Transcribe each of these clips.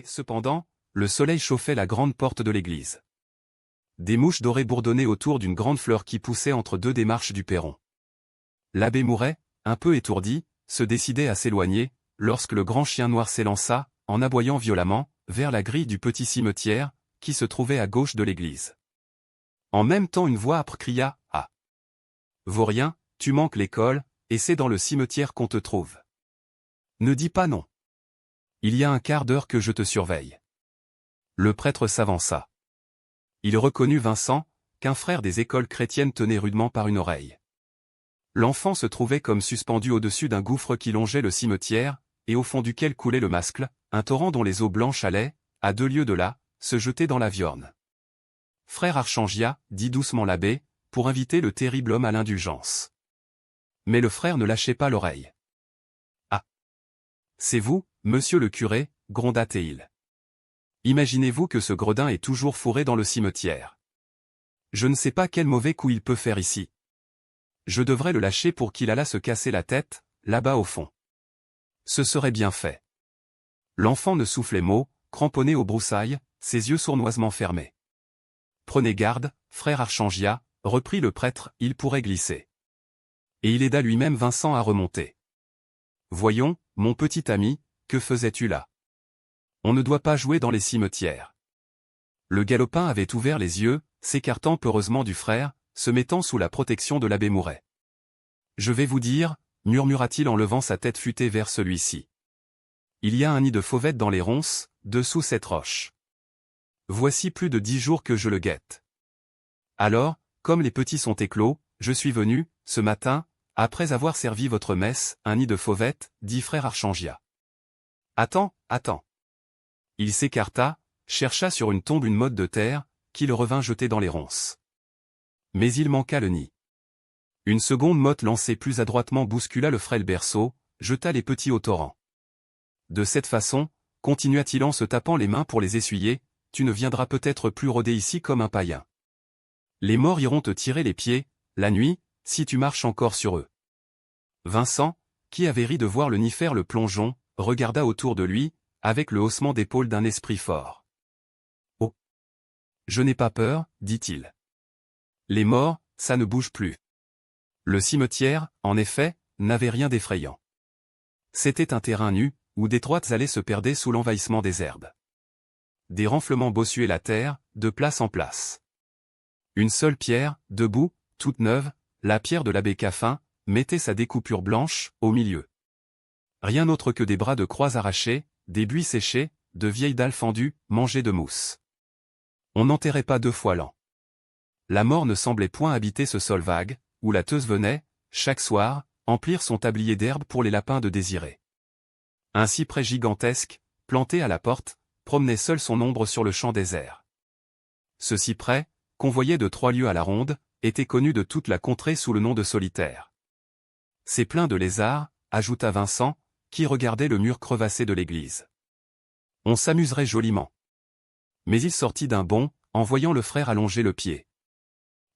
Cependant, le soleil chauffait la grande porte de l'église. Des mouches dorées bourdonnaient autour d'une grande fleur qui poussait entre deux des marches du perron. L'abbé Mouret, un peu étourdi, se décidait à s'éloigner, lorsque le grand chien noir s'élança, en aboyant violemment, vers la grille du petit cimetière, qui se trouvait à gauche de l'église. En même temps une voix âpre cria « Ah ! Vaurien, tu manques l'école, et c'est dans le cimetière qu'on te trouve. Ne dis pas non. Il y a un quart d'heure que je te surveille. » Le prêtre s'avança. Il reconnut Vincent, qu'un frère des écoles chrétiennes tenait rudement par une oreille. L'enfant se trouvait comme suspendu au-dessus d'un gouffre qui longeait le cimetière, et au fond duquel coulait le Mascle, un torrent dont les eaux blanches allaient, à 2 lieues de là, se jeter dans la Viorne. « Frère Archangia, dit doucement l'abbé, pour inviter le terrible homme à l'indulgence. » Mais le frère ne lâchait pas l'oreille. « Ah ! C'est vous, monsieur le curé, gronda-t-il. Imaginez-vous que ce gredin est toujours fourré dans le cimetière. Je ne sais pas quel mauvais coup il peut faire ici. Je devrais le lâcher pour qu'il allât se casser la tête, là-bas au fond. Ce serait bien fait. » L'enfant ne soufflait mot, cramponné aux broussailles, ses yeux sournoisement fermés. « Prenez garde, frère Archangia, » reprit le prêtre, « il pourrait glisser. » Et il aida lui-même Vincent à remonter. « Voyons, mon petit ami, que faisais-tu là? On ne doit pas jouer dans les cimetières. » Le galopin avait ouvert les yeux, s'écartant peureusement du frère, se mettant sous la protection de l'abbé Mouret. « Je vais vous dire, » murmura-t-il en levant sa tête futée vers celui-ci. « Il y a un nid de fauvettes dans les ronces, dessous cette roche. Voici plus de 10 jours que je le guette. Alors, comme les petits sont éclos, je suis venu, ce matin, après avoir servi votre messe, un nid de fauvettes, dit frère Archangia. Attends, attends. » Il s'écarta, chercha sur une tombe une motte de terre, qu'il revint jeter dans les ronces. Mais il manqua le nid. Une seconde motte lancée plus adroitement bouscula le frêle berceau, jeta les petits au torrent. De cette façon, continua-t-il en se tapant les mains pour les essuyer, tu ne viendras peut-être plus rôder ici comme un païen. Les morts iront te tirer les pieds, la nuit, si tu marches encore sur eux. Vincent, qui avait ri de voir le nid faire le plongeon, regarda autour de lui, avec le haussement d'épaule d'un esprit fort. « Oh ! Je n'ai pas peur, dit-il. Les morts, ça ne bouge plus. » Le cimetière, en effet, n'avait rien d'effrayant. C'était un terrain nu, où d'étroites allées se perdaient sous l'envahissement des herbes. Des renflements bossuaient la terre, de place en place. Une seule pierre, debout, toute neuve, la pierre de l'abbé Caffin, mettait sa découpure blanche, au milieu. Rien autre que des bras de croix arrachés, des buis séchés, de vieilles dalles fendues, mangées de mousse. On n'enterrait pas 2 fois l'an. La mort ne semblait point habiter ce sol vague, où la teuse venait, chaque soir, emplir son tablier d'herbe pour les lapins de Désiré. Un cyprès gigantesque, planté à la porte, promenait seul son ombre sur le champ désert. Ce cyprès, qu'on voyait de 3 lieues à la ronde, était connu de toute la contrée sous le nom de solitaire. « C'est plein de lézards, » ajouta Vincent, qui regardait le mur crevassé de l'église. « On s'amuserait joliment. » Mais il sortit d'un bond, en voyant le frère allonger le pied.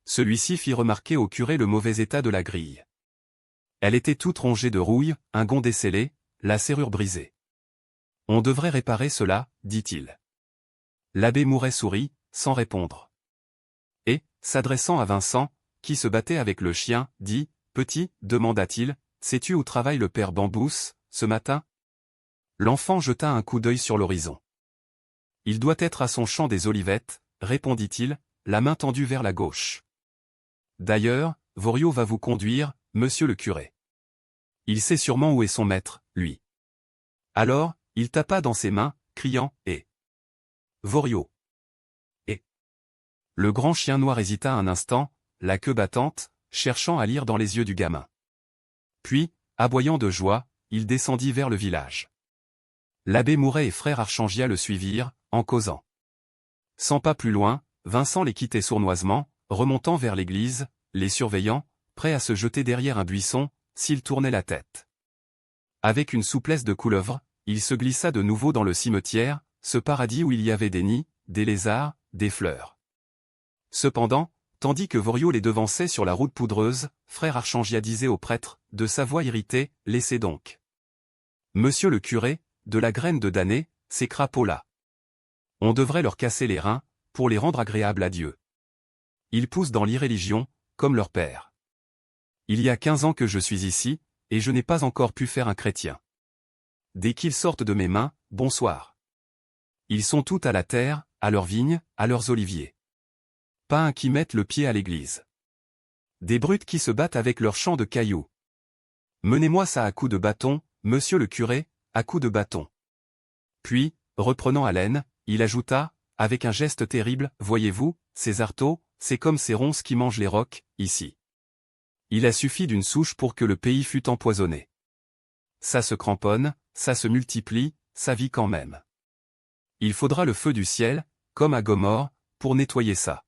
Celui-ci fit remarquer au curé le mauvais état de la grille. Elle était toute rongée de rouille, un gond descellé, la serrure brisée. « On devrait réparer cela, » dit-il. L'abbé Mouret sourit, sans répondre. Et, s'adressant à Vincent, qui se battait avec le chien, dit, « Petit, demanda-t-il, sais-tu où travaille le père Bambous, ce matin ?» L'enfant jeta un coup d'œil sur l'horizon. « Il doit être à son champ des olivettes, » répondit-il, la main tendue vers la gauche. « D'ailleurs, Voriot va vous conduire, monsieur le curé. Il sait sûrement où est son maître, lui. » Alors, il tapa dans ses mains, criant « Et Voriot !» Et le grand chien noir hésita un instant, la queue battante, cherchant à lire dans les yeux du gamin. Puis, aboyant de joie, il descendit vers le village. L'abbé Mouret et frère Archangia le suivirent, en causant. 100 pas plus loin, Vincent les quittait sournoisement, remontant vers l'église, les surveillant, prêt à se jeter derrière un buisson, s'il tournait la tête. Avec une souplesse de couleuvre, il se glissa de nouveau dans le cimetière, ce paradis où il y avait des nids, des lézards, des fleurs. Cependant, tandis que Voriot les devançait sur la route poudreuse, frère Archangia disait au prêtre, de sa voix irritée, « Laissez donc. Monsieur le curé, de la graine de damné, ces crapauds-là. On devrait leur casser les reins, pour les rendre agréables à Dieu. Ils poussent dans l'irréligion, comme leur père. Il y a 15 ans que je suis ici, et je n'ai pas encore pu faire un chrétien. Dès qu'ils sortent de mes mains, bonsoir. Ils sont tout à la terre, à leurs vignes, à leurs oliviers. Pas un qui mette le pied à l'église. Des brutes qui se battent avec leurs champs de cailloux. Menez-moi ça à coups de bâton, monsieur le curé, à coups de bâton. Puis, reprenant haleine, il ajouta, avec un geste terrible, voyez-vous, ces arteaux, c'est comme ces ronces qui mangent les rocs, ici. Il a suffi d'une souche pour que le pays fût empoisonné. Ça se cramponne, ça se multiplie, ça vit quand même. Il faudra le feu du ciel, comme à Gomorrhe, pour nettoyer ça.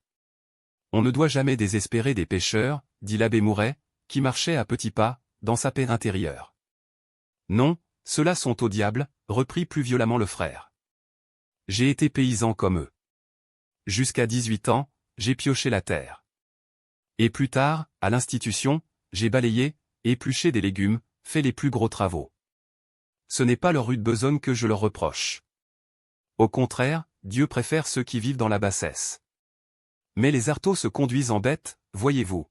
On ne doit jamais désespérer des pécheurs, dit l'abbé Mouret, qui marchait à petits pas, dans sa paix intérieure. Non, ceux-là sont au diable, reprit plus violemment le frère. J'ai été paysan comme eux. Jusqu'à 18 ans, j'ai pioché la terre. Et plus tard, à l'institution, j'ai balayé, épluché des légumes, fait les plus gros travaux. Ce n'est pas leur rude besogne que je leur reproche. Au contraire, Dieu préfère ceux qui vivent dans la bassesse. Mais les arteaux se conduisent en bêtes, voyez-vous.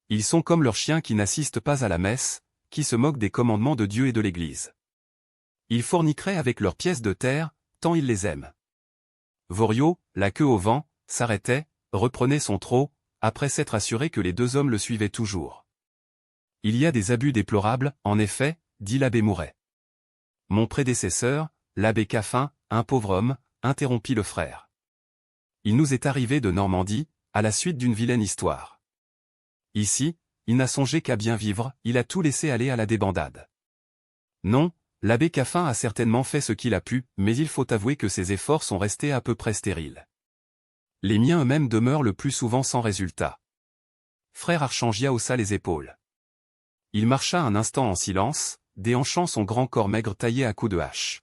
Ils sont comme leurs chiens qui n'assistent pas à la messe, qui se moquent des commandements de Dieu et de l'Église. Ils forniqueraient avec leurs pièces de terre, tant ils les aiment. Voriot, la queue au vent, s'arrêtait, reprenait son trot, après s'être assuré que les deux hommes le suivaient toujours. Il y a des abus déplorables, en effet, dit l'abbé Mouret. Mon prédécesseur, l'abbé Caffin, un pauvre homme, interrompit le frère. Il nous est arrivé de Normandie, à la suite d'une vilaine histoire. Ici, il n'a songé qu'à bien vivre, il a tout laissé aller à la débandade. Non, l'abbé Caffin a certainement fait ce qu'il a pu, mais il faut avouer que ses efforts sont restés à peu près stériles. Les miens eux-mêmes demeurent le plus souvent sans résultat. Frère Archangia haussa les épaules. Il marcha un instant en silence, déhanchant son grand corps maigre taillé à coups de hache.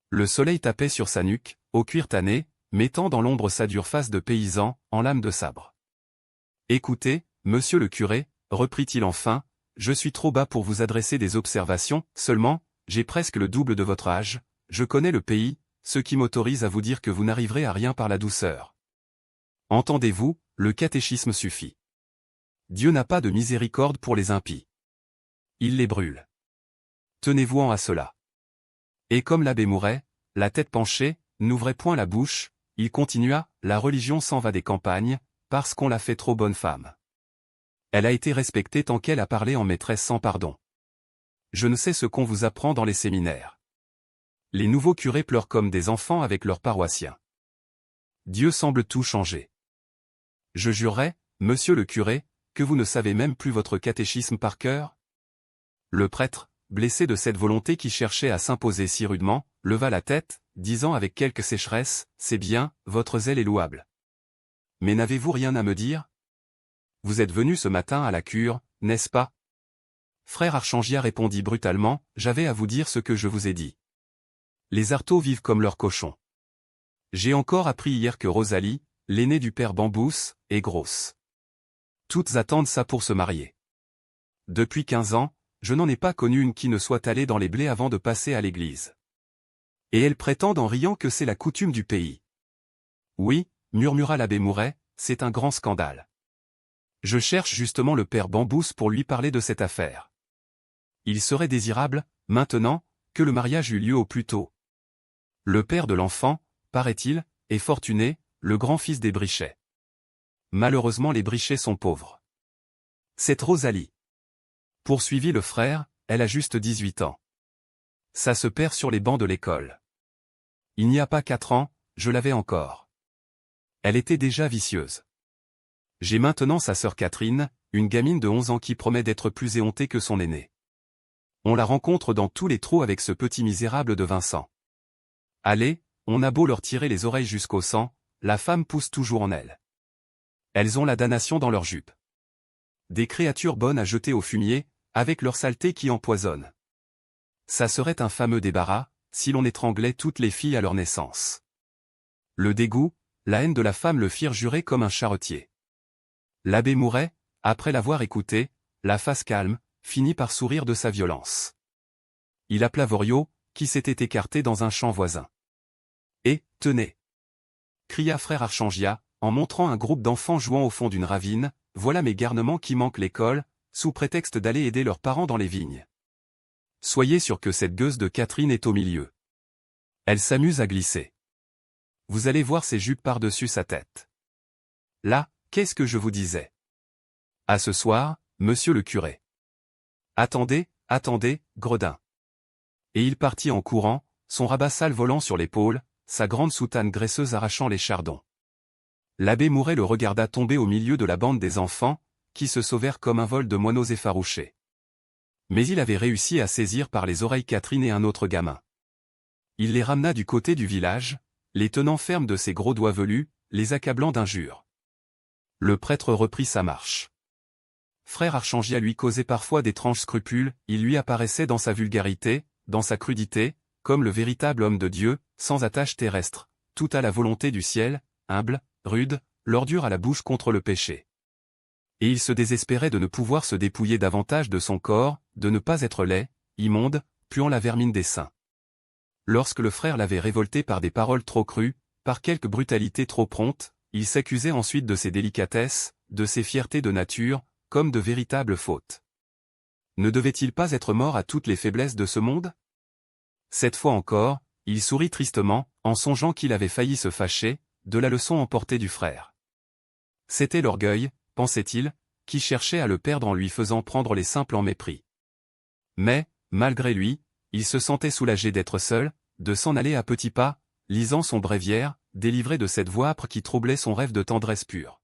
Le soleil tapait sur sa nuque, au cuir tanné, mettant dans l'ombre sa dure face de paysan, en lame de sabre. « Écoutez, monsieur le curé, reprit-il enfin, je suis trop bas pour vous adresser des observations, seulement, j'ai presque le double de votre âge, je connais le pays, ce qui m'autorise à vous dire que vous n'arriverez à rien par la douceur. Entendez-vous, le catéchisme suffit. Dieu n'a pas de miséricorde pour les impies. Il les brûle. Tenez-vous-en à cela. » Et comme l'abbé Mouret, la tête penchée, n'ouvrait point la bouche, il continua, la religion s'en va des campagnes, parce qu'on l'a fait trop bonne femme. Elle a été respectée tant qu'elle a parlé en maîtresse sans pardon. Je ne sais ce qu'on vous apprend dans les séminaires. Les nouveaux curés pleurent comme des enfants avec leurs paroissiens. Dieu semble tout changer. Je jurerais, monsieur le curé, que vous ne savez même plus votre catéchisme par cœur. Le prêtre, blessé de cette volonté qui cherchait à s'imposer si rudement, leva la tête, disant avec quelque sécheresse, « C'est bien, votre zèle est louable. Mais n'avez-vous rien à me dire? Vous êtes venu ce matin à la cure, n'est-ce pas ?» Frère Archangia répondit brutalement, « J'avais à vous dire ce que je vous ai dit. Les arteaux vivent comme leurs cochons. J'ai encore appris hier que Rosalie, l'aînée du père Bambous, est grosse. Toutes attendent ça pour se marier. Depuis 15 ans, je n'en ai pas connu une qui ne soit allée dans les blés avant de passer à l'église. Et elles prétendent en riant que c'est la coutume du pays. Oui, murmura l'abbé Mouret, c'est un grand scandale. Je cherche justement le père Bambous pour lui parler de cette affaire. Il serait désirable, maintenant, que le mariage eût lieu au plus tôt. Le père de l'enfant, paraît-il, est fortuné, le grand-fils des Brichet. Malheureusement les Brichet sont pauvres. Cette Rosalie. Poursuivit le frère, elle a juste 18 ans. Ça se perd sur les bancs de l'école. Il n'y a pas 4 ans, je l'avais encore. Elle était déjà vicieuse. J'ai maintenant sa sœur Catherine, une gamine de 11 ans qui promet d'être plus éhontée que son aînée. On la rencontre dans tous les trous avec ce petit misérable de Vincent. Allez, on a beau leur tirer les oreilles jusqu'au sang, la femme pousse toujours en elles. Elles ont la damnation dans leurs jupes. Des créatures bonnes à jeter au fumier, avec leur saleté qui empoisonne. Ça serait un fameux débarras, si l'on étranglait toutes les filles à leur naissance. Le dégoût, la haine de la femme le firent jurer comme un charretier. L'abbé Mouret, après l'avoir écouté, la face calme, finit par sourire de sa violence. Il appela Voriot, qui s'était écarté dans un champ voisin. Et, tenez !» cria frère Archangia, en montrant un groupe d'enfants jouant au fond d'une ravine, « Voilà mes garnements qui manquent l'école, sous prétexte d'aller aider leurs parents dans les vignes. Soyez sûr que cette gueuse de Catherine est au milieu. Elle s'amuse à glisser. Vous allez voir ses jupes par-dessus sa tête. Là, qu'est-ce que je vous disais? À ce soir, monsieur le curé. Attendez, attendez, gredin. » Et il partit en courant, son rabat-salle volant sur l'épaule, sa grande soutane graisseuse arrachant les chardons. L'abbé Mouret le regarda tomber au milieu de la bande des enfants, qui se sauvèrent comme un vol de moineaux effarouchés. Mais il avait réussi à saisir par les oreilles Catherine et un autre gamin. Il les ramena du côté du village, les tenant fermes de ses gros doigts velus, les accablant d'injures. Le prêtre reprit sa marche. Frère Archangia lui causait parfois d'étranges scrupules, il lui apparaissait dans sa vulgarité, dans sa crudité, comme le véritable homme de Dieu, sans attache terrestre, tout à la volonté du ciel, humble, rude, l'ordure à la bouche contre le péché. Et il se désespérait de ne pouvoir se dépouiller davantage de son corps, de ne pas être laid, immonde, puant la vermine des seins. Lorsque le frère l'avait révolté par des paroles trop crues, par quelque brutalité trop prompte, il s'accusait ensuite de ses délicatesses, de ses fiertés de nature, comme de véritables fautes. Ne devait-il pas être mort à toutes les faiblesses de ce monde? Cette fois encore, il sourit tristement, en songeant qu'il avait failli se fâcher, de la leçon emportée du frère. C'était l'orgueil, pensait-il, qui cherchait à le perdre en lui faisant prendre les simples en mépris. Mais, malgré lui, il se sentait soulagé d'être seul, de s'en aller à petits pas, lisant son bréviaire, délivré de cette voix âpre qui troublait son rêve de tendresse pure.